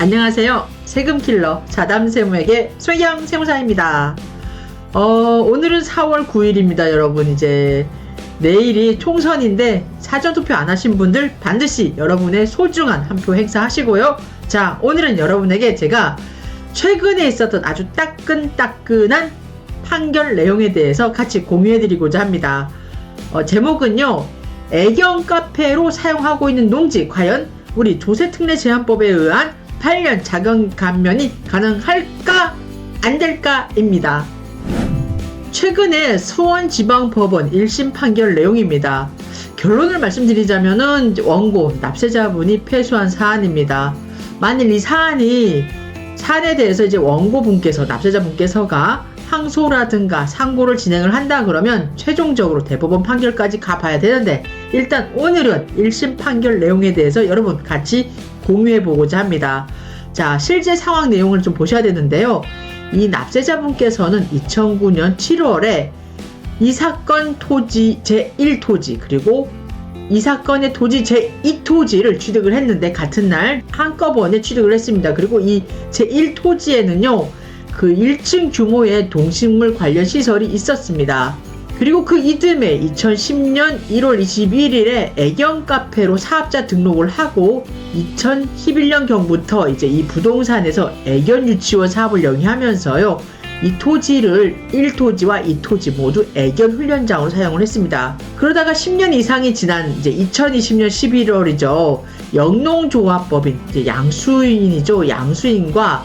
안녕하세요. 세금킬러 자담세무에게 소희영 세무사입니다. 오늘은 4월 9일입니다. 여러분, 이제 내일이 총선인데 사전투표 안 하신 분들 반드시 여러분의 소중한 한 표 행사하시고요. 자, 오늘은 여러분에게 제가 최근에 있었던 아주 따끈따끈한 판결 내용에 대해서 같이 공유해드리고자 합니다. 제목은요, 애경 카페로 사용하고 있는 농지 과연 우리 조세특례제한법에 의한 8년 자격 감면이 가능할까 안 될까입니다. 최근에 서원지방법원 1심 판결 내용입니다. 결론을 말씀드리자면은 원고 납세자분이 패소한 사안입니다. 만일 이 사안에 대해서 이제 원고분께서 납세자분께서가 항소라든가 상고를 진행을 한다 그러면 최종적으로 대법원 판결까지 가봐야 되는데, 일단 오늘은 1심 판결 내용에 대해서 여러분 같이 공유해 보고자 합니다. 자, 실제 상황 내용을 좀 보셔야 되는데요. 이 납세자분께서는 2009년 7월에 이 사건 토지 제1토지 그리고 이 사건의 토지 제2토지를 취득을 했는데, 같은 날 한꺼번에 취득을 했습니다. 그리고 이 제1토지에는요, 그 1층 규모의 동식물 관련 시설이 있었습니다. 그리고 그 이듬해 2010년 1월 21일에 애경 카페로 사업자 등록을 하고 2011년경부터 이제 이 부동산에서 애견 유치원 사업을 영위하면서요, 이 토지를 1토지와 2토지 모두 애견 훈련장으로 사용을 했습니다. 그러다가 10년 이상이 지난 이제 2020년 11월이죠. 영농조합법인 이제 양수인과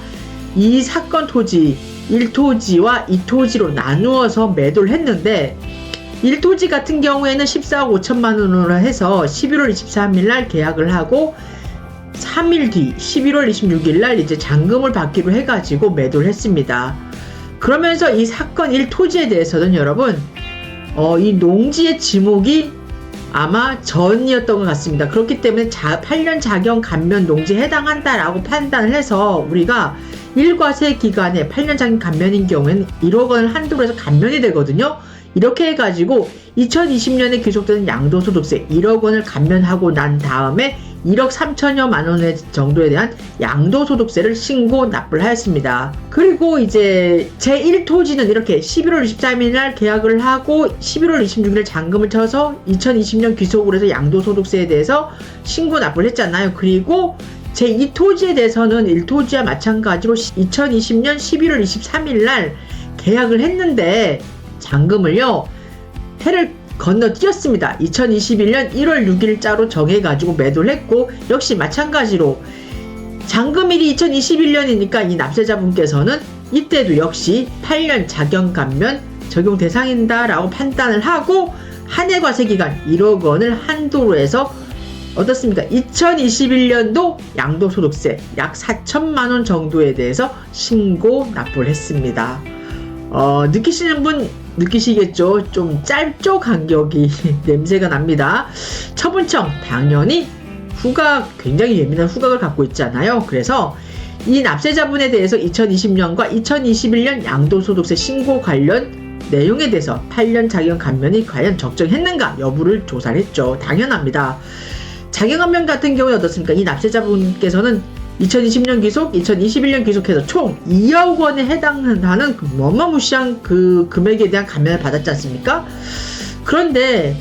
이 사건 토지 1토지와 2토지로 나누어서 매도를 했는데, 1토지 같은 경우에는 14억 5천만 원으로 해서 11월 23일 날 계약을 하고 3일 뒤 11월 26일 날 이제 잔금을 받기로 해가지고 매도를 했습니다. 그러면서 이 사건 1토지에 대해서는 여러분, 이 농지의 지목이 아마 전이었던 것 같습니다. 그렇기 때문에 8년 자격 감면 농지에 해당한다라고 판단을 해서 우리가 일과세 기간에 8년 자격 감면인 경우에는 1억 원을 한도로 해서 감면이 되거든요. 이렇게 해가지고 2020년에 귀속되는 양도소득세 1억 원을 감면하고 난 다음에 1억 3천여만 원 정도에 대한 양도소득세를 신고 납부를 하였습니다. 그리고 이제 제1토지는 이렇게 11월 23일 날 계약을 하고 11월 26일 잔금을 쳐서 2020년 귀속으로 해서 양도소득세에 대해서 신고 납부를 했잖아요. 그리고 제2토지에 대해서는 1토지와 마찬가지로 2020년 11월 23일 날 계약을 했는데 잔금을요, 해를 건너뛰었습니다. 2021년 1월 6일자로 정해가지고 매도를 했고, 역시 마찬가지로 잔금일이 2021년이니까 이 납세자분께서는 이때도 역시 8년 자격 감면 적용 대상이다라고 판단을 하고 한해 과세 기간 1억 원을 한도로 해서 어떻습니까? 2021년도 양도소득세 약 4천만 원 정도에 대해서 신고 납부를 했습니다. 느끼시는 분 느끼시겠죠? 좀 짧죠? 간격이 냄새가 납니다. 처분청 당연히 굉장히 예민한 후각을 갖고 있잖아요. 그래서 이 납세자분에 대해서 2020년과 2021년 양도소득세 신고 관련 내용에 대해서 8년 자격 감면이 과연 적정했는가 여부를 조사를 했죠. 당연합니다. 자격 감면 같은 경우에 어떻습니까? 이 납세자분께서는 2020년 귀속, 2021년 귀속해서 총 2억 원에 해당하는 어마무시한 그 금액에 대한 감면을 받았지 않습니까? 그런데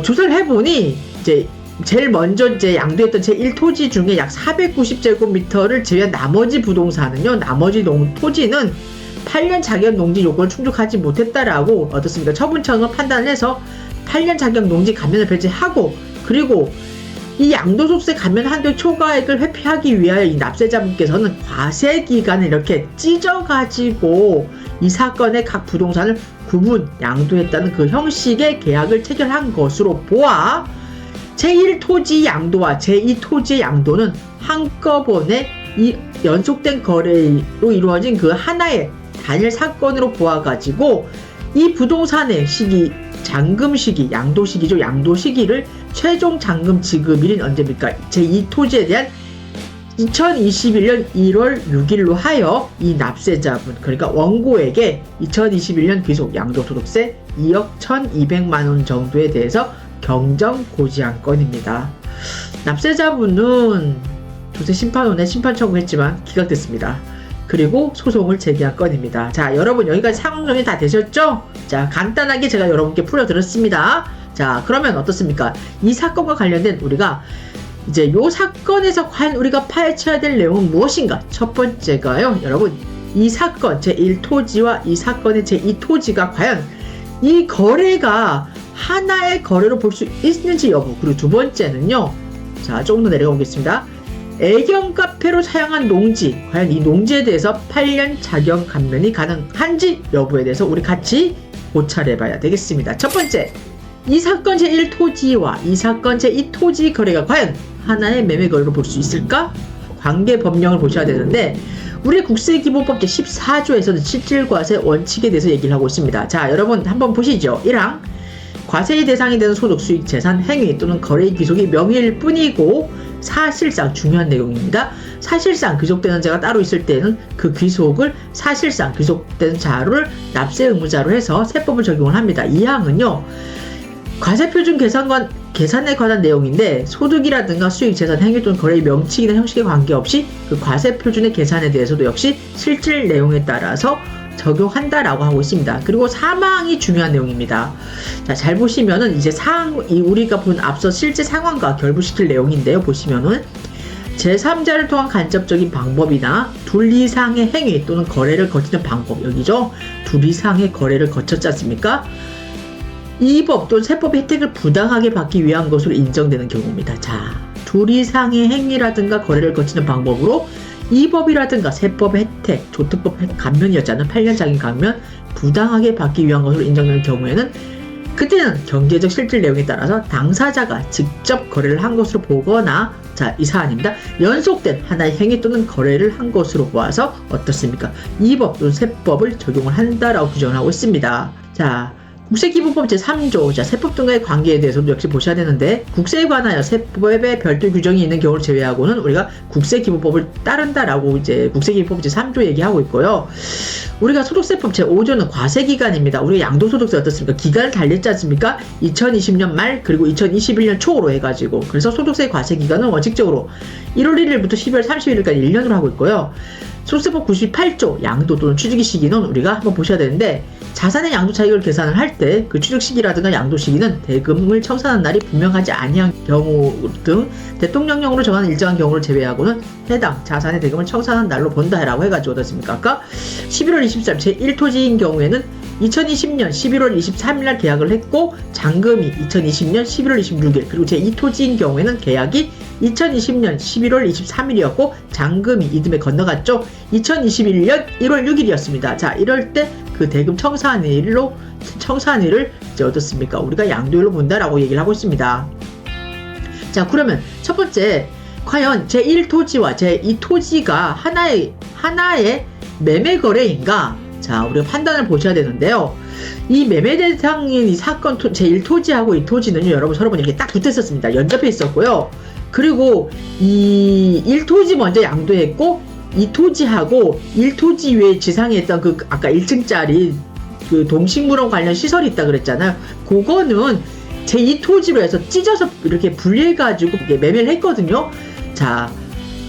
조사를 해보니 이제 제일 먼저 이제 양도했던 제1토지 중에 약 490제곱미터를 제외한 나머지 부동산은요, 나머지 토지는 8년 자격 농지 요건을 충족하지 못했다라고 어떻습니까? 처분청은 판단을 해서 8년 자격 농지 감면을 배제하고, 그리고 이 양도소득세 감면 한도의 초과액을 회피하기 위하여 이 납세자분께서는 과세 기간을 이렇게 찢어가지고 이 사건의 각 부동산을 구분 양도했다는 그 형식의 계약을 체결한 것으로 보아 제1토지 양도와 제2토지의 양도는 한꺼번에 이 연속된 거래로 이루어진 그 하나의 단일 사건으로 보아가지고 이 부동산의 시기, 잔금 시기, 양도 시기죠. 양도 시기를 최종 잔금 지급일인 언제입니까? 제2토지에 대한 2021년 1월 6일로 하여 이 납세자분, 그러니까 원고에게 2021년 귀속 양도소득세 2억 1,200만원 정도에 대해서 경정 고지한 건입니다. 납세자분은 조세 심판원에 심판 청구했지만 기각됐습니다. 그리고 소송을 제기한 건입니다. 자, 여러분 여기까지 상황 정리 다 되셨죠? 자, 간단하게 제가 여러분께 풀어드렸습니다. 자, 그러면 어떻습니까? 이 사건과 관련된 우리가 이제 요 사건에서 과연 우리가 파헤쳐야 될 내용은 무엇인가? 첫 번째가요, 여러분, 이 사건 제1토지와 이 사건의 제2토지가 과연 이 거래가 하나의 거래로 볼 수 있는지 여부. 그리고 두 번째는요, 자, 조금 더 내려가 보겠습니다. 애견 카페로 사용한 농지, 과연 이 농지에 대해서 8년 자격 감면이 가능한지 여부에 대해서 우리 같이 고찰해 봐야 되겠습니다. 첫 번째, 이 사건 제1토지와 이 사건 제2토지 거래가 과연 하나의 매매 거래로 볼 수 있을까? 관계 법령을 보셔야 되는데, 우리 국세기본법 제14조에서는 실질과세 원칙에 대해서 얘기를 하고 있습니다. 자, 여러분 한번 보시죠. 1항, 과세의 대상이 되는 소득, 수익, 재산, 행위 또는 거래의 귀속이 명의일 뿐이고 사실상 중요한 내용입니다. 사실상 귀속되는 자가 따로 있을 때는 그 귀속을 사실상 귀속된 자를 납세 의무자로 해서 세법을 적용을 합니다. 2항은요, 과세표준 계산에 관한 내용인데, 소득이라든가 수익, 재산, 행위 또는 거래의 명칭이나 형식에 관계없이 그 과세표준의 계산에 대해서도 역시 실질 내용에 따라서 적용한다라고 하고 있습니다. 그리고 3항이 중요한 내용입니다. 자, 잘 보시면은 이제 우리가 본 앞서 실제 상황과 결부시킬 내용인데요. 보시면은 제3자를 통한 간접적인 방법이나 둘 이상의 행위 또는 거래를 거치는 방법, 여기죠. 둘 이상의 거래를 거쳤지 않습니까? 이 법 또는 세법의 혜택을 부당하게 받기 위한 것으로 인정되는 경우입니다. 자, 둘 이상의 행위라든가 거래를 거치는 방법으로 이 법이라든가 세법의 혜택, 조특법 감면이었잖아요. 8년 자격 감면 부당하게 받기 위한 것으로 인정되는 경우에는 그때는 경제적 실질 내용에 따라서 당사자가 직접 거래를 한 것으로 보거나, 자, 이 사안입니다. 연속된 하나의 행위 또는 거래를 한 것으로 보아서 어떻습니까? 이 법 또는 세법을 적용을 한다라고 규정을 하고 있습니다. 자, 국세기본법 제3조, 자, 세법 등과의 관계에 대해서도 역시 보셔야 되는데, 국세에 관하여 세법에 별도 규정이 있는 경우를 제외하고는 우리가 국세기본법을 따른다라고 이제 국세기본법 제3조 얘기하고 있고요. 우리가 소득세법 제5조는 과세기간입니다. 우리가 양도소득세 어떻습니까? 기간을 달렸지 않습니까? 2020년 말 그리고 2021년 초로 해가지고, 그래서 소득세 과세기간은 원칙적으로 1월 1일부터 12월 31일까지 1년으로 하고 있고요. 소득세법 98조 양도 또는 취득의 시기는 우리가 한번 보셔야 되는데, 자산의 양도 차익을 계산을 할 때 그 취득 시기라든가 양도 시기는 대금을 청산한 날이 분명하지 아니한 경우 등 대통령령으로 정하는 일정한 경우를 제외하고는 해당 자산의 대금을 청산한 날로 본다라고 해가지고 어떻습니까? 아까 11월 23일 제1토지인 경우에는 2020년 11월 23일날 계약을 했고 잔금이 2020년 11월 26일, 그리고 제2토지인 경우에는 계약이 2020년 11월 23일이었고 잔금이 이듬해 건너갔죠. 2021년 1월 6일이었습니다. 자, 이럴 때 그 대금 청산한 일을 이제 어떻습니까? 우리가 양도일로 본다라고 얘기를 하고 있습니다. 자, 그러면 첫 번째, 과연 제1토지와 제2토지가 하나의 매매 거래인가? 자, 우리가 판단을 보셔야 되는데요. 이 매매 대상인 이 사건 제1토지하고 2토지는요, 여러분 서로 이렇게 딱 붙어 있었습니다. 연접해 있었고요. 그리고 이 1토지 먼저 양도했고, 2토지하고 1토지 위에 지상에 있던 그 아까 1층짜리 그 동식물원 관련 시설이 있다 그랬잖아요. 그거는 제2토지로 해서 찢어서 이렇게 분리해가지고 매매를 했거든요. 자,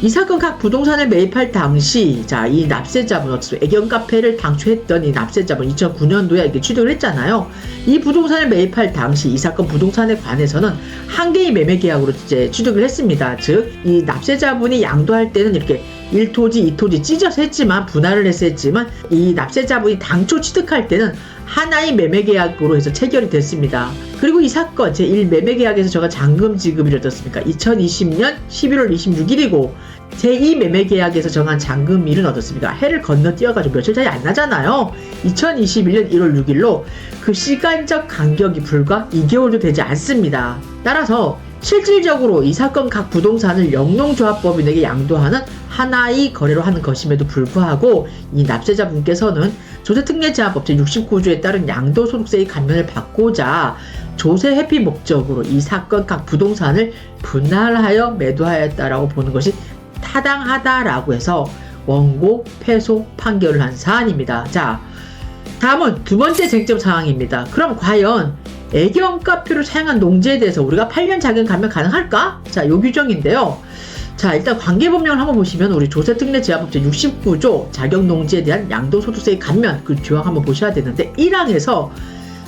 이 사건 각 부동산을 매입할 당시, 자, 이 납세자분, 애견 카페를 당초했던 이 납세자분 2009년도에 이렇게 취득을 했잖아요. 이 부동산을 매입할 당시 이 사건 부동산에 관해서는 한 개의 매매 계약으로 이제 취득을 했습니다. 즉, 이 납세자분이 양도할 때는 이렇게 1토지, 2토지 찢어서 했지만, 분할을 해서 했지만, 이 납세자분이 당초 취득할 때는 하나의 매매 계약으로 해서 체결이 됐습니다. 그리고 이 사건 제1 매매 계약에서 저가 잔금 지급이 어떻습니까? 2020년 11월 26일이고 제2 매매 계약에서 정한 잔금일은 어떻습니까? 해를 건너뛰어가지고 며칠 차이 안 나잖아요. 2021년 1월 6일로 그 시간적 간격이 불과 2개월도 되지 않습니다. 따라서 실질적으로 이 사건 각 부동산을 영농조합법인에게 양도하는 하나의 거래로 하는 것임에도 불구하고 이 납세자분께서는 조세특례제한법 제69조에 따른 양도소득세의 감면을 받고자 조세 회피 목적으로 이 사건 각 부동산을 분할하여 매도하였다라고 보는 것이 타당하다라고 해서 원고 패소 판결을 한 사안입니다. 자, 다음은 두 번째 쟁점 사항입니다. 그럼 과연 애견 카페로 사용한 농지에 대해서 우리가 8년 자격 감면 가능할까? 자, 요 규정인데요. 자, 일단 관계법령을 한번 보시면 우리 조세특례제한법 제69조 자격농지에 대한 양도소득세의 감면 그 조항 한번 보셔야 되는데 1항에서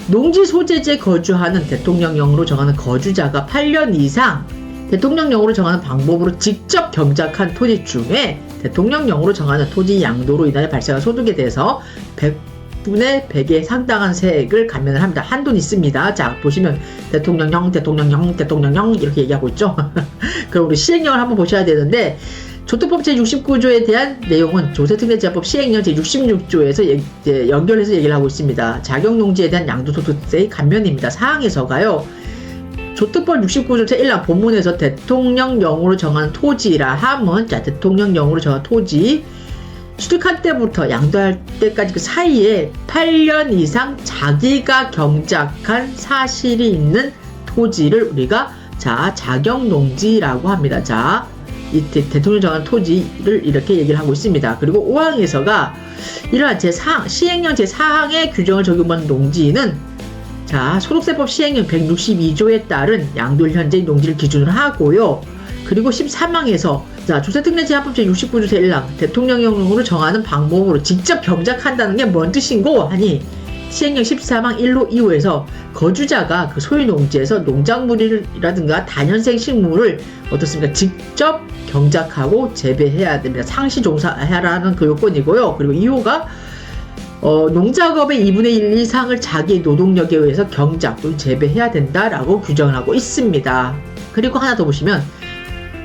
농지 소재지에 거주하는 대통령령으로 정하는 거주자가 8년 이상 대통령령으로 정하는 방법으로 직접 경작한 토지 중에 대통령령으로 정하는 토지 양도로 인하여 발생한 소득에 대해서 100분의 100에 상당한 세액을 감면을 합니다. 한도는 있습니다. 자, 보시면 대통령령 이렇게 얘기하고 있죠. 그럼 우리 시행령을 한번 보셔야 되는데 조특법 제69조에 대한 내용은 조세특례제한법 시행령 제66조에서 이제 연결해서 얘기를 하고 있습니다. 자격농지에 대한 양도소득세의 감면입니다. 사항에서가요. 조특법 69조 제1항 본문에서 대통령령으로 정하는 토지라 함은 자, 대통령령으로 정한 토지 취득할 때부터 양도할 때까지 그 사이에 8년 이상 자기가 경작한 사실이 있는 토지를 우리가 자, 자격농지라고 합니다. 자, 이 대통령 정한 토지를 이렇게 얘기를 하고 있습니다. 그리고 5항에서가 이러한 시행령 제4항의 규정을 적용하는 농지는 자, 소득세법 시행령 162조에 따른 양도일 현재의 농지를 기준으로 하고요. 그리고 13항에서 자, 조세특례제한법 제69조 제1항 대통령령으로 정하는 방법으로 직접 경작한다는 게 뭔 뜻인고 하니 시행령 13항 1호 2호에서 거주자가 그 소유 농지에서 농작물이라든가 다년생 식물을 어떻습니까? 직접 경작하고 재배해야 됩니다. 상시 종사하라는 그 요건이고요. 그리고 2호가 농작업의 2분의 1 이상을 자기 노동력에 의해서 경작 또는 재배해야 된다라고 규정을 하고 있습니다. 그리고 하나 더 보시면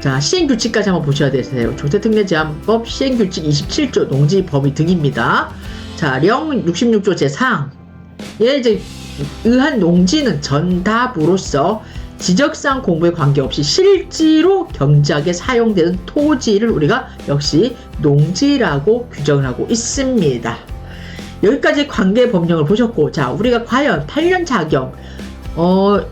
자, 시행규칙까지 한번 보셔야 되세요. 조세특례제한법 시행규칙 27조 농지 범위 등입니다. 자, 령 66조 제4항 예, 이제 의한 농지는 전답으로서 지적상 공부에 관계없이 실지로 경작에 사용되는 토지를 우리가 역시 농지라고 규정을 하고 있습니다. 여기까지 관계법령을 보셨고, 자, 우리가 과연 8년 자격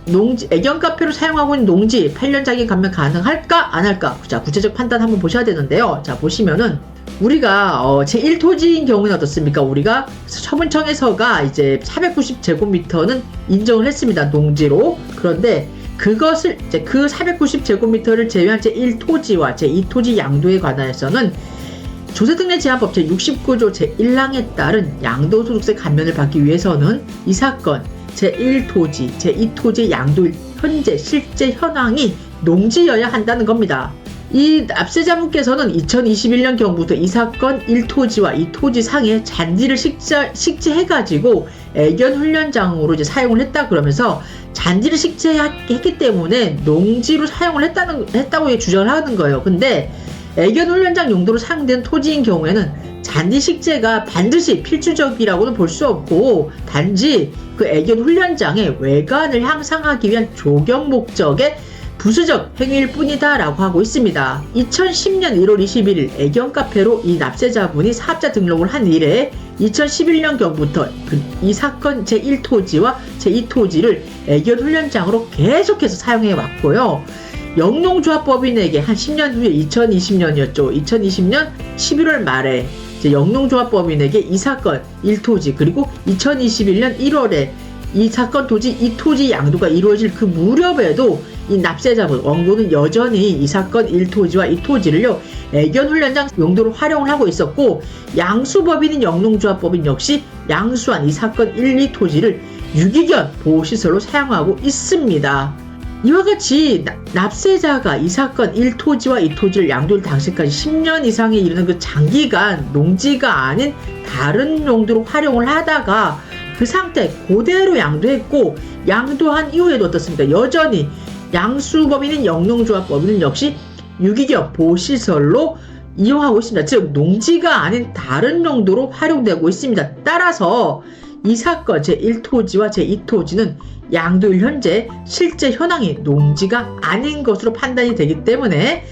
농지, 애견 카페로 사용하고 있는 농지 8년 자격 감면 가능할까? 안 할까? 자, 구체적 판단 한번 보셔야 되는데요. 자, 보시면은 우리가 제1토지인 경우는 어떻습니까? 우리가 처분청에서가 이제 490제곱미터는 인정을 했습니다. 농지로. 그런데 그것을 이제 그 490제곱미터를 제외한 제1토지와 제2토지 양도에 관하여서는 조세특례제한법 제69조 제1항에 따른 양도소득세 감면을 받기 위해서는 이 사건 제1토지, 제2토지 양도일 현재 실제 현황이 농지여야 한다는 겁니다. 이 납세자분께서는 2021년경부터 이 사건 1토지와 2토지 상에 잔디를 식재해가지고 애견훈련장으로 이제 사용을 했다 그러면서 잔디를 식재했기 때문에 농지로 사용을 했다고 주장을 하는 거예요. 근데 애견훈련장 용도로 사용된 토지인 경우에는 잔디 식재가 반드시 필수적이라고는 볼 수 없고 단지 그 애견훈련장의 외관을 향상하기 위한 조경 목적의 부수적 행위일 뿐이다 라고 하고 있습니다. 2010년 1월 21일 애견 카페로 이 납세자분이 사업자 등록을 한 이래 2011년경부터 이 사건 제1토지와 제2토지를 애견 훈련장으로 계속해서 사용해 왔고요. 영농조합법인에게 한 10년 후에 2020년이었죠. 2020년 11월 말에 이제 영농조합법인에게 이 사건 1토지 그리고 2021년 1월에 이 사건 토지 2토지 양도가 이루어질 그 무렵에도 이 납세자분 원고는 여전히 이 사건 1토지와 2토지를요 애견훈련장 용도로 활용을 하고 있었고 양수법인인 영농조합법인 역시 양수한 이 사건 1, 2토지를 유기견 보호시설로 사용하고 있습니다. 이와 같이 납세자가 이 사건 1토지와 2토지를 양도일 당시까지 10년 이상에 이르는 그 장기간 농지가 아닌 다른 용도로 활용을 하다가 그 상태 그대로 양도했고 양도한 이후에도 어떻습니까? 여전히 양수법인인 영농조합법인은 역시 유기견 보호시설로 이용하고 있습니다. 즉 농지가 아닌 다른 용도로 활용되고 있습니다. 따라서 이 사건 제1토지와 제2토지는 양도일 현재 실제 현황이 농지가 아닌 것으로 판단이 되기 때문에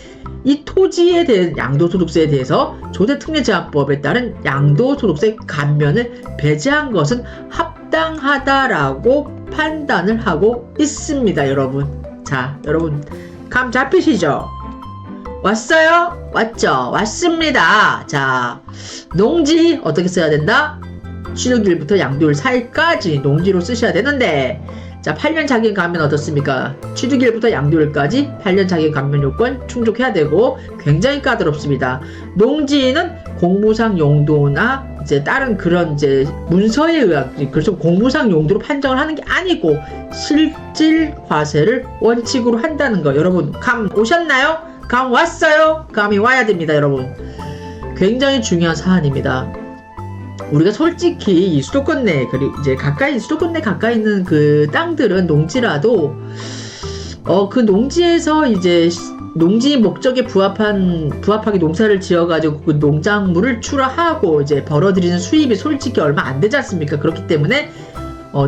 이 토지에 대한 양도소득세에 대해서 조세특례제한법에 따른 양도소득세 감면을 배제한 것은 합당하다라고 판단을 하고 있습니다. 여러분, 자, 여러분 감 잡히시죠? 왔어요? 왔죠? 왔습니다. 자, 농지 어떻게 써야 된다? 취득일부터 양도일 사이까지 농지로 쓰셔야 되는데, 자, 8년 자격 감면 어떻습니까? 취득일부터 양도일까지 8년 자격 감면 요건 충족해야 되고 굉장히 까다롭습니다. 농지는 공무상 용도나 이제 다른 그런 이제 문서에 의한, 그래서 공무상 용도로 판정을 하는 게 아니고 실질 과세를 원칙으로 한다는 거. 여러분 감 오셨나요? 감 왔어요? 감이 와야 됩니다, 여러분. 굉장히 중요한 사안입니다. 우리가 솔직히 이 수도권 내, 그리고 이제 수도권 내 가까이 있는 그 땅들은 농지라도, 그 농지에서 이제 농지 목적에 부합하게 농사를 지어가지고 그 농작물을 출하하고 이제 벌어들이는 수입이 솔직히 얼마 안 되지 않습니까? 그렇기 때문에,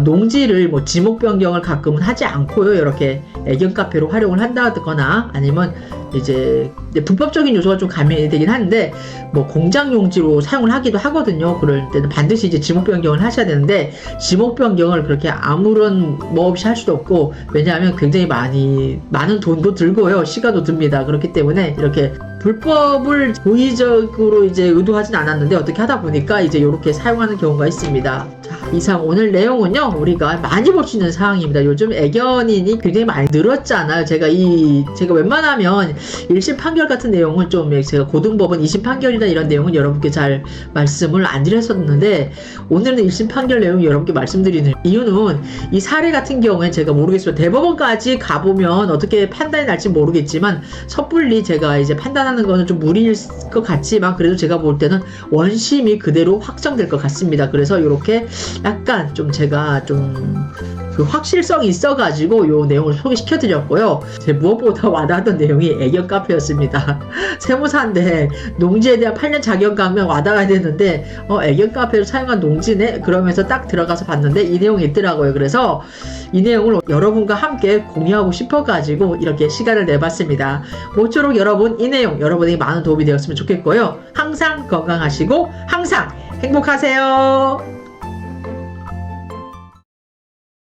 농지를 뭐 지목 변경을 가끔은 하지 않고요. 이렇게 애견 카페로 활용을 한다거나 아니면 이제 불법적인 요소가 좀 가미되긴 하는데 뭐 공장 용지로 사용을 하기도 하거든요. 그럴 때는 반드시 이제 지목 변경을 하셔야 되는데 지목 변경을 그렇게 아무런 뭐 없이 할 수도 없고, 왜냐하면 굉장히 많은 돈도 들고요. 시간도 듭니다. 그렇기 때문에 이렇게 불법을 고의적으로 이제 의도하진 않았는데 어떻게 하다 보니까 이제 이렇게 사용하는 경우가 있습니다. 자, 이상 오늘 내용은요, 우리가 많이 볼 수 있는 사항입니다. 요즘 애견인이 굉장히 많이 늘었잖아요. 제가 웬만하면 1심 판결 같은 내용은 좀 제가 고등법원 2심 판결이나 이런 내용은 여러분께 잘 말씀을 안 드렸었는데, 오늘은 1심 판결 내용 여러분께 말씀드리는 이유는 이 사례 같은 경우에 제가 모르겠어요. 대법원까지 가보면 어떻게 판단이 날지 모르겠지만 섣불리 제가 이제 판단하는 거는 좀 무리일 것 같지만 그래도 제가 볼 때는 원심이 그대로 확정될 것 같습니다. 그래서 이렇게 약간 좀 제가 좀 그 확실성이 있어가지고 요 내용을 소개시켜 드렸고요. 제 무엇보다 와닿았던 내용이 애견 카페였습니다. 세무사인데 농지에 대한 8년 자격 감면 와닿아야 되는데 애견 카페를 사용한 농지네? 그러면서 딱 들어가서 봤는데 이 내용이 있더라고요. 그래서 이 내용을 여러분과 함께 공유하고 싶어가지고 이렇게 시간을 내봤습니다. 모쪼록 여러분 이 내용 여러분에게 많은 도움이 되었으면 좋겠고요. 항상 건강하시고 항상 행복하세요.